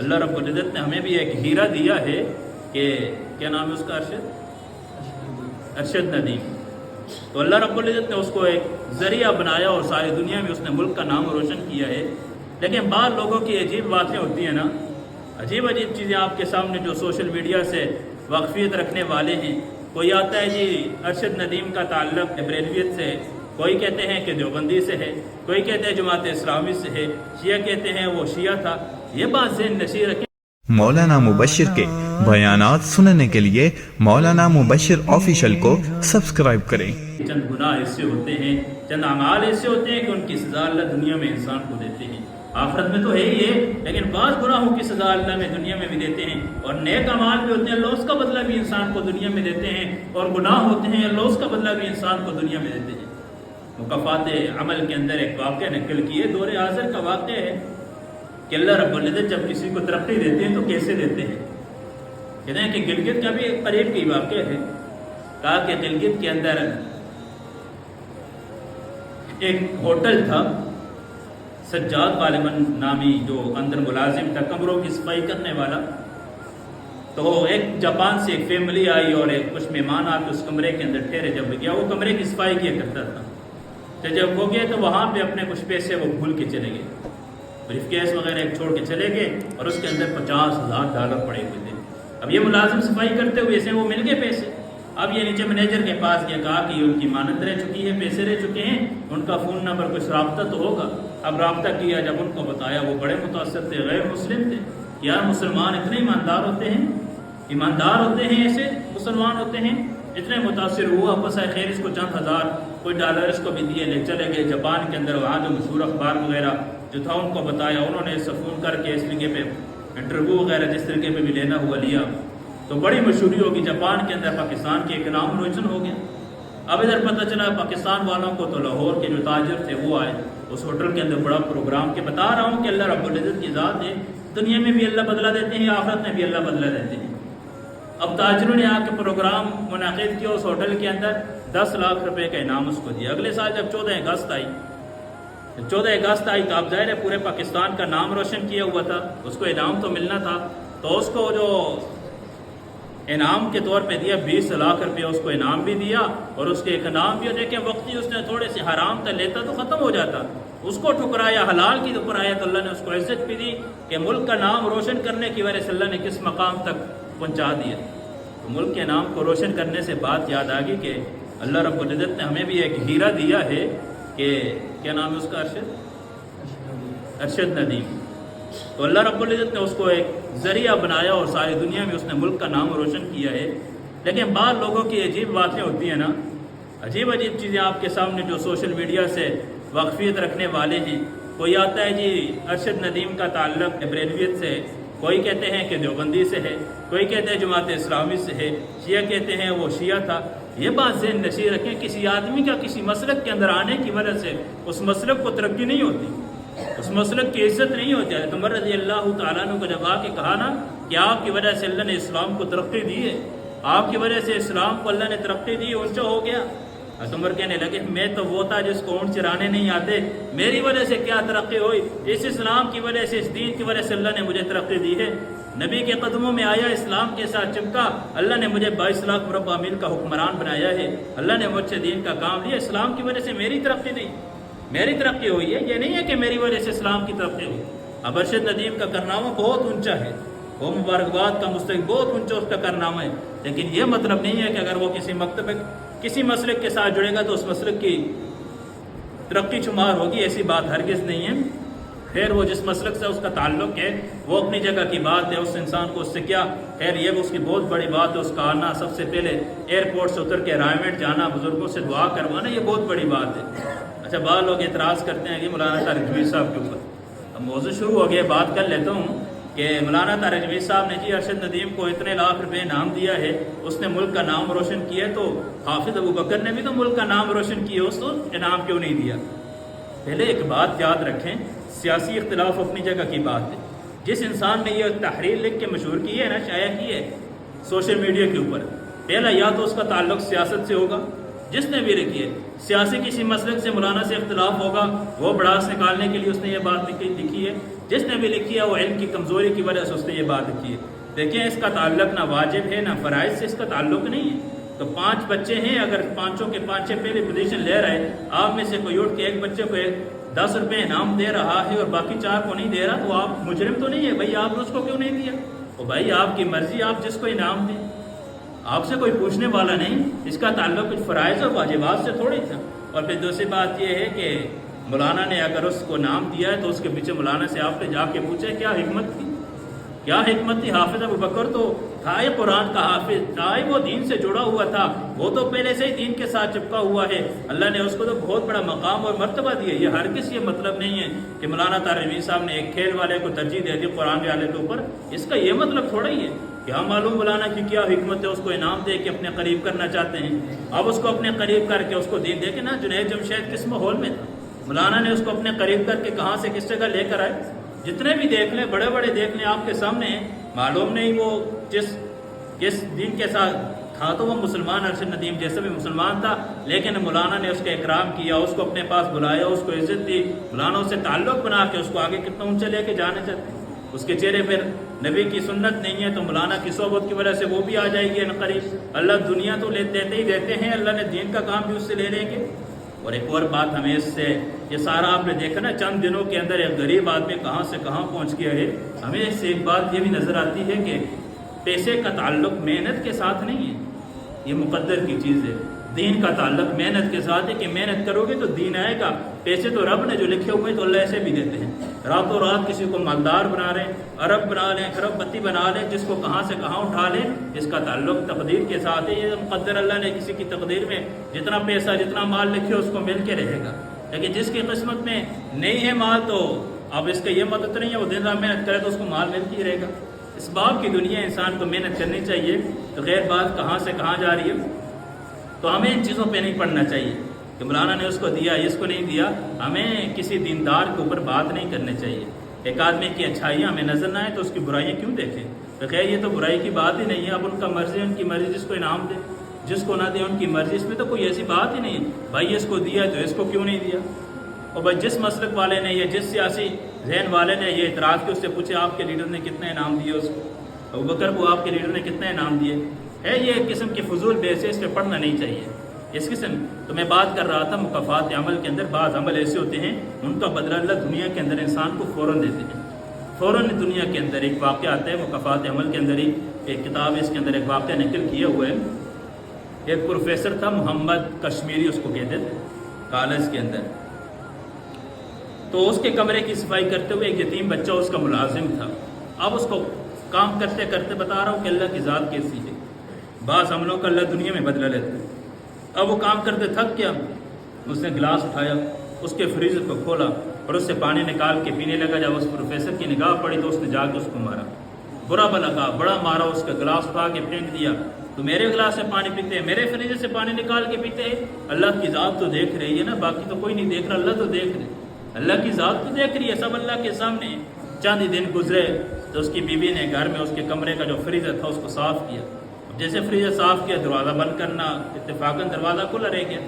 اللہ رب العزت نے ہمیں بھی ایک ہیرا دیا ہے کہ کیا نام ہے اس کا، ارشد ندیم. تو اللہ رب العزت نے اس کو ایک ذریعہ بنایا اور ساری دنیا میں اس نے ملک کا نام روشن کیا ہے. لیکن بعض لوگوں کی عجیب باتیں ہوتی ہیں نا، عجیب عجیب چیزیں آپ کے سامنے جو سوشل میڈیا سے واقفیت رکھنے والے ہیں. کوئی آتا ہے جی ارشد ندیم کا تعلق بریلویت سے ہے، کوئی کہتے ہیں کہ دیوبندی سے ہے، کوئی کہتے ہیں جماعت اسلامی سے ہے، شیعہ کہتے ہیں وہ شیعہ تھا. یہ بات ذہن نشین رکھیں. مولانا مبشر کے بیانات سننے کے لیے مولانا مبشر آفیشل کو سبسکرائب کریں. چند گناہ ایسے ہوتے ہیں، چند اعمال ایسے ہوتے ہیں کہ ان کی سزا اللہ دنیا میں انسان کو دیتے ہیں. آخرت میں تو ہے ہی ہے، لیکن بعض گناہوں کی سزا اللہ میں دنیا میں بھی دیتے ہیں. اور نیک اعمال بھی ہوتے ہیں، اللہ اس کا بدلہ بھی انسان کو دنیا میں دیتے ہیں. اور گناہ ہوتے ہیں، اللہ اس کا بدلہ بھی انسان کو دنیا میں دیتے ہیں. مکافات عمل کے اندر ایک واقعہ نقل کیے، دور حاضر کا واقعہ ہے کہ اللہ رب العزت جب کسی کو ترقی دیتے ہیں تو کیسے دیتے ہیں. کہتے ہیں کہ گلگت کا بھی ایک قریب کی واقعہ ہے. کہا کہ گلگت کے اندر ایک ہوٹل تھا، سجاد غالباً نامی جو اندر ملازم تھا، کمروں کی صفائی کرنے والا. تو ایک جاپان سے ایک فیملی آئی اور ایک کچھ مہمان آ کے اس کمرے کے اندر ٹھہرے. جب گیا وہ کمرے کی صفائی کیا کرتا تھا. تو جب ہو گئے تو وہاں پہ اپنے کچھ پیسے وہ بھول کے چلے گئے، بریف کیس وغیرہ ایک چھوڑ کے چلے گئے اور اس کے اندر $50,000 پڑے ہوئے تھے. اب یہ ملازم صفائی کرتے ہوئے سے وہ مل گئے پیسے. اب یہ نیچے مینیجر کے پاس گیا، کہا کہ ان کی مانند رہ چکی ہے، پیسے رہ چکے ہیں، ان کا فون نمبر کچھ رابطہ تو ہوگا. اب رابطہ کیا، جب ان کو بتایا وہ بڑے متاثر تھے. غیر مسلم تھے. یار مسلمان اتنے ایماندار ہوتے ہیں، ایماندار ہوتے ہیں، ایسے مسلمان ہوتے ہیں. اتنے متاثر ہوا، بس خیر اس کو چند ہزار کوئی ڈالر اس کو بھی دیے، لے چلے گئے جاپان کے اندر. وہاں جو مشہور اخبار وغیرہ جو تھا ان کو بتایا، انہوں نے فون کر کے اس طریقے پہ انٹرویو وغیرہ جس طریقے پہ بھی لینا ہوا لیا. تو بڑی مشہوری ہوگی جاپان کے اندر، پاکستان کے ایک نام روشن ہو گیا. اب ادھر پتہ چلا پاکستان والوں کو، تو لاہور کے جو تاجر تھے وہ آئے اس ہوٹل کے اندر بڑا پروگرام کے. بتا رہا ہوں کہ اللہ رب العزت کی ذات ہے، دنیا میں بھی اللہ بدلہ دیتے ہیں، آخرت میں بھی اللہ بدلہ دیتے ہیں. اب تاجروں نے آ کے پروگرام منعقد کیا اس ہوٹل کے اندر، 10 لاکھ روپے کا انعام اس کو دیا. اگلے سال جب 14 اگست آئی تو آپ ظاہر ہے پورے پاکستان کا نام روشن کیا ہوا تھا، اس کو انعام تو ملنا تھا. تو اس کو جو انعام کے طور پہ دیا 20 لاکھ روپے اس کو انعام بھی دیا. اور اس کے ایک انعام بھی دیکھیں وقتی اس نے تھوڑے سے حرام تھا لیتا تو ختم ہو جاتا، اس کو ٹھکرایا، حلال کی ٹھکرایا تو اللہ نے اس کو عزت بھی دی کہ ملک کا نام روشن کرنے کی وجہ سے اللہ نے کس مقام تک پہنچا دیا. تو ملک کے نام کو روشن کرنے سے بات یاد آ گئی کہ اللہ رب العزت نے ہمیں بھی ایک ہیرا دیا ہے کہ کیا نام ہے اس کا، ارشد ندیم. تو اللہ رب العزت نے اس کو ایک ذریعہ بنایا اور ساری دنیا میں اس نے ملک کا نام روشن کیا ہے. لیکن بعض لوگوں کی عجیب باتیں ہوتی ہیں نا، عجیب عجیب چیزیں آپ کے سامنے جو سوشل میڈیا سے واقفیت رکھنے والے ہیں. کوئی آتا ہے جی ارشد ندیم کا تعلق بریلویت سے ہے، کوئی کہتے ہیں کہ دیوبندی سے ہے، کوئی کہتے ہیں جماعت اسلامی سے ہے، شیعہ کہتے ہیں وہ شیعہ تھا. یہ بات ذہن نشین رکھیں، کسی آدمی کا کسی مسلک کے اندر آنے کی وجہ سے اس مسلک کو ترقی نہیں ہوتی، اس مسلک کی عزت نہیں ہوتی. حضرت عمر رضی اللہ تعالیٰ عنہ کو جب آ کے کہا نا کہ آپ کی وجہ سے اللہ نے اسلام کو ترقی دی ہے، آپ کی وجہ سے اسلام کو اللہ نے ترقی دی، اونچا ہو گیا. حضرت عمر کہنے لگے میں تو وہ تھا جس کو اونٹ چرانے نہیں آتے، میری وجہ سے کیا ترقی ہوئی؟ اس اسلام کی وجہ سے، اس دین کی وجہ سے اللہ نے مجھے ترقی دی ہے. نبی کے قدموں میں آیا، اسلام کے ساتھ چپکا، اللہ نے مجھے 22 لاکھ مربع میل کا حکمران بنایا ہے، اللہ نے مجھ سے دین کا کام لیا. اسلام کی وجہ سے میری ترقی نہیں، میری ترقی ہوئی ہے. یہ نہیں ہے کہ میری وجہ سے اسلام کی ترقی ہوئی. اب ارشد ندیم کا کارنامہ بہت اونچا ہے، وہ مبارکباد کا مستحق، بہت اونچا اس کا کارنامہ ہے. لیکن یہ مطلب نہیں ہے کہ اگر وہ کسی مکتب کسی مسلک کے ساتھ جڑے گا تو اس مسلک کی ترقی شمار ہوگی. ایسی بات ہرگز نہیں ہے. خیر وہ جس مسلک سے اس کا تعلق ہے وہ اپنی جگہ کی بات ہے، اس انسان کو اس سے کیا خیر. یہ اس کی بہت بڑی بات ہے، اس کا آنا، سب سے پہلے ایئرپورٹ سے اتر کے رائمنڈ جانا، بزرگوں سے دعا کروانا، یہ بہت بڑی بات ہے. اچھا بعض لوگ اعتراض کرتے ہیں کہ مولانا طارق جمیل صاحب کے اوپر. اب موضوع شروع ہو گیا، بات کر لیتا ہوں کہ مولانا طارق جمیل صاحب نے جی ارشد ندیم کو اتنے لاکھ روپے انعام دیا ہے، اس نے ملک کا نام روشن کیا ہے. تو حافظ ابوبکر نے بھی تو ملک کا نام روشن کیا، اس کو انعام کیوں نہیں دیا؟ پہلے ایک بات یاد رکھیں، سیاسی اختلاف اپنی جگہ کی بات ہے. جس انسان نے یہ تحریر لکھ کے مشہور کی ہے نا، شائع کی ہے سوشل میڈیا کے اوپر، پہلا یا تو اس کا تعلق سیاست سے ہوگا، جس نے بھی لکھی ہے. سیاسی کسی مسلک سے مولانا سے اختلاف ہوگا، وہ بڑاس نکالنے کے لیے اس نے یہ بات لکھی ہے. جس نے بھی لکھی ہے وہ علم کی کمزوری کی وجہ سے اس نے یہ بات لکھی ہے. دیکھیں اس کا تعلق نہ واجب ہے نہ فرائض سے اس کا تعلق نہیں ہے. تو 5 بچے ہیں، اگر پانچوں کے 5 پہلی پوزیشن لے رہے، آپ میں سے کوئی اٹھ کے ایک بچے کو 10 روپے انعام دے رہا ہے اور باقی 4 کو نہیں دے رہا، تو آپ مجرم تو نہیں ہے بھائی، آپ نے اس کو کیوں نہیں دیا؟ تو بھائی آپ کی مرضی، آپ جس کو انعام دیں، آپ سے کوئی پوچھنے والا نہیں. اس کا تعلق کچھ فرائض اور واجبات سے تھوڑی تھا. اور پھر دوسری بات یہ ہے کہ مولانا نے اگر اس کو نام دیا ہے تو اس کے پیچھے مولانا سے آپ نے جا کے پوچھا کیا حکمت تھی، کیا حکمت تھی. حافظ ابو بکر تو تھا یہ قرآن کا حافظ، تھا وہ دین سے جڑا ہوا تھا، وہ تو پہلے سے ہی دین کے ساتھ چپکا ہوا ہے. اللہ نے اس کو تو بہت بڑا مقام اور مرتبہ دیا. یہ ہرگز یہ مطلب نہیں ہے کہ مولانا طارمی صاحب نے ایک کھیل والے کو ترجیح دے دی قرآن والے کے اوپر. اس کا یہ مطلب تھوڑا ہی ہے. کیا معلوم مولانا کی کیا حکمت ہے، اس کو انعام دے کے اپنے قریب کرنا چاہتے ہیں. اب اس کو اپنے قریب کر کے اس کو دین دے کے نا. جنید جمشید کس ماحول میں تھا، مولانا نے اس کو اپنے قریب کر کے کہاں سے کس جگہ لے کر آئے. جتنے بھی دیکھ لیں، بڑے بڑے دیکھ لیں، آپ کے سامنے ہیں. معلوم نہیں وہ کس دین کے ساتھ تھا، تو وہ مسلمان ارشد ندیم جیسے بھی مسلمان تھا، لیکن مولانا نے اس کا اکرام کیا، اس کو اپنے پاس بلایا، اس کو عزت دی. مولانا اس سے تعلق بنا کے اس کو آگے کتنا اونچے لے کے جانے چاہتے ہیں. اس کے چہرے پر نبی کی سنت نہیں ہے تو مولانا کی صحبت کی وجہ سے وہ بھی آ جائے گی عنقریب. اللہ دنیا تو دیتے ہی دیتے ہیں، اللہ نے دین کا کام بھی اس سے لے لیں گے. اور ایک اور بات ہمیں اس سے، یہ سارا آپ نے دیکھا نا چند دنوں کے اندر ایک غریب آدمی کہاں سے کہاں پہنچ گیا ہے. ہمیں اس سے ایک بات یہ بھی نظر آتی ہے کہ پیسے کا تعلق محنت کے ساتھ نہیں ہے، یہ مقدر کی چیز ہے. دین کا تعلق محنت کے ساتھ ہے کہ محنت کرو گے تو دین آئے گا. پیسے تو رب نے جو لکھے ہوئے تو اللہ ایسے بھی دیتے ہیں. راتوں رات کسی کو مالدار بنا رہے ہیں، ارب بنا لیں، خرب بتی بنا لیں، جس کو کہاں سے کہاں اٹھا لیں. اس کا تعلق تقدیر کے ساتھ ہے. یہ مقدر اللہ نے کسی کی تقدیر میں جتنا پیسہ جتنا مال لکھے اس کو مل کے رہے گا. لیکن جس کی قسمت میں نہیں ہے مال، تو اب اس کا یہ مطلب نہیں ہے وہ دن رات محنت کرے تو اس کو مال ملتی ہی رہے گا. اس باب کی دنیا انسان کو محنت کرنی چاہیے. تو غیر بات کہاں سے کہاں جا رہی ہے. تو ہمیں ان چیزوں پہ نہیں پڑھنا چاہیے کہ مولانا نے اس کو دیا، اس کو نہیں دیا. ہمیں کسی دیندار کے اوپر بات نہیں کرنی چاہیے. ایک آدمی کی اچھائیاں ہمیں نظر نہ آئے تو اس کی برائیاں کیوں دیکھیں. تو خیر یہ تو برائی کی بات ہی نہیں ہے. اب ان کا مرضی، ان کی مرضی، جس کو انعام دے جس کو نہ دے ان کی مرضی. اس میں تو کوئی ایسی بات ہی نہیں ہے بھائی اس کو دیا تو اس کو کیوں نہیں دیا. اور بھائی جس مسلک والے نے یا جس سیاسی ذہن والے نے یہ اعتراض کیا اس سے پوچھے آپ کے لیڈر نے کتنا انعام دیا اس کو. ابوبکر کو آپ کے لیڈر نے کتنا انعام دیے. ہے یہ ایک قسم کی فضول بحث ہے، اس پہ پڑھنا نہیں چاہیے. اس قسم تو میں بات کر رہا تھا مکافات عمل کے اندر. بعض عمل ایسے ہوتے ہیں ان کا بدلہ اللہ دنیا کے اندر انسان کو فوراً دیتے ہیں. فوراً دنیا کے اندر ایک واقعہ آتا ہے مکافات عمل کے اندر ہی. ایک کتاب ہے اس کے اندر ایک واقعہ نقل کیا ہوا ہے. ایک پروفیسر تھا محمد کشمیری اس کو کہتے تھے کالج کے اندر. تو اس کے کمرے کی صفائی کرتے ہوئے ایک یتیم بچہ اس کا ملازم تھا. اب اس کو کام کرتے کرتے بتا رہا ہوں کہ اللہ کی ذات کیسی ہے. بعض عملوں کا اللہ دنیا میں بدلہ لیتا ہے. اب وہ کام کرتے تھک گیا، اس نے گلاس اٹھایا، اس کے فریزر کو کھولا اور اس سے پانی نکال کے پینے لگا. جب اس پروفیسر کی نگاہ پڑی تو اس نے جا کے اس کو مارا. برا بلا کہا، بڑا مارا. اس کا گلاس اٹھا کے پھینک دیا. تو میرے گلاس سے پانی پیتے ہیں، میرے فریزر سے پانی نکال کے پیتے ہیں. اللہ کی ذات تو دیکھ رہی ہے نا، باقی تو کوئی نہیں دیکھ رہا، اللہ تو دیکھ رہے. اللہ کی ذات تو دیکھ رہی ہے، سب اللہ کے سامنے. چند دن گزرے تو اس کی بیوی نے گھر میں اس کے کمرے کا جو فریزر تھا اس کو صاف کیا. جیسے فریزر صاف کیا، دروازہ بند کرنا، اتفاقاً دروازہ کھلا رہ گیا.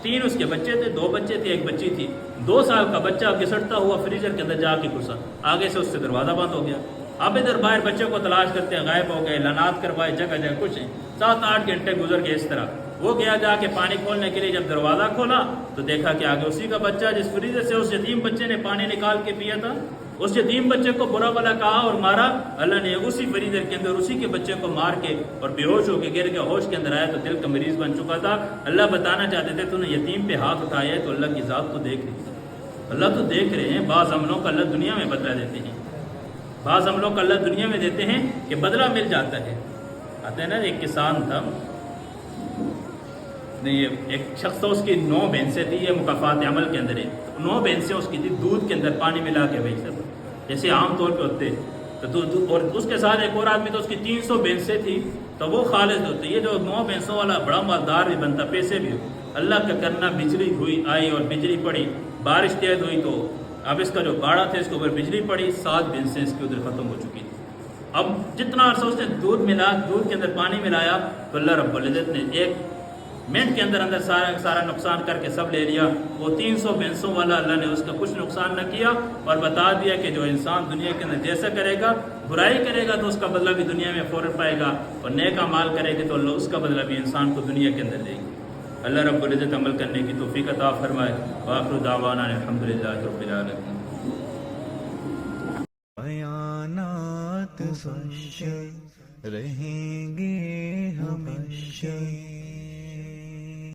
3 اس کے بچے تھے، 2 بچے تھے، 1 بچی تھی. 2 سال کا بچہ گھسٹتا ہوا فریزر کے اندر جا کے گھسا، آگے سے اس سے دروازہ بند ہو گیا. اب ادھر باہر بچے کو تلاش کرتے ہیں، غائب ہو گئے، لعنات کروائے جگہ جگہ کچھ نہیں. 7-8 گھنٹے گزر گئے اس طرح. وہ گیا جا کے پانی کھولنے کے لیے، جب دروازہ کھولا تو دیکھا کہ آگے اسی کا بچہ جس فریزر سے اس یتیم بچے نے پانی نکال کے پیا تھا. اس یتیم بچے کو برا بلا کہا اور مارا. اللہ نے اسی فریزر کے اندر اسی کے بچے کو مار کے اور بے ہوش ہو کے گر گیا. ہوش کے اندر آیا تو دل کا مریض بن چکا تھا. اللہ بتانا چاہتے تھے تو نے یتیم پہ ہاتھ اٹھایا ہے تو اللہ کی ذات تو دیکھ رہی ہے. اللہ تو دیکھ رہے ہیں. بعض عملوں کا اللہ دنیا میں بدلہ دیتے ہیں، بعض عملوں کا اللہ دنیا میں دیتے ہیں کہ بدلہ مل جاتا ہے. آتے ہیں نا، ایک کسان تھا، نہیں ایک شخص تھا، اس کی 9 بھینسیں تھی. یہ مکافات عمل کے اندر ہے. 9 بھینسیں اس کی تھی، دودھ کے اندر پانی ملا کے بھیجتا تھا جیسے عام طور پہ ہوتے. تو اور اس کے ساتھ ایک اور آدمی تو اس کی 300 بھینسیں تھی تو وہ خالص ہوتے. یہ جو 9 بھینسوں والا بڑا مالدار بھی بنتا، پیسے بھی ہو. اللہ کا کرنا، بجلی ہوئی آئی اور بجلی پڑی، بارش تیز ہوئی تو اب اس کا جو باڑا تھا اس کے اوپر بجلی پڑی. 7 بھینسیں اس کی ادھر ختم ہو چکی تھی. اب جتنا عرصہ اس نے دودھ کے اندر پانی ملایا تو اللہ رب العزت نے ایک منٹ کے اندر اندر سارا نقصان کر کے سب لے لیا. وہ 300 بھینسوں والا اللہ نے اس کا کچھ نقصان نہ کیا اور بتا دیا کہ جو انسان دنیا کے اندر جیسا کرے گا، برائی کرے گا تو اس کا بدلہ بھی دنیا میں فوراً پائے گا، اور نیک اعمال کرے گا تو اللہ اس کا بدلہ بھی انسان کو دنیا کے اندر دے گی. اللہ رب العزت عمل کرنے کی توفیق عطا فرمائے. وآخر دعوانا الحمدللہ رب العالمین. بیانات رہیں گے ہمیشہ.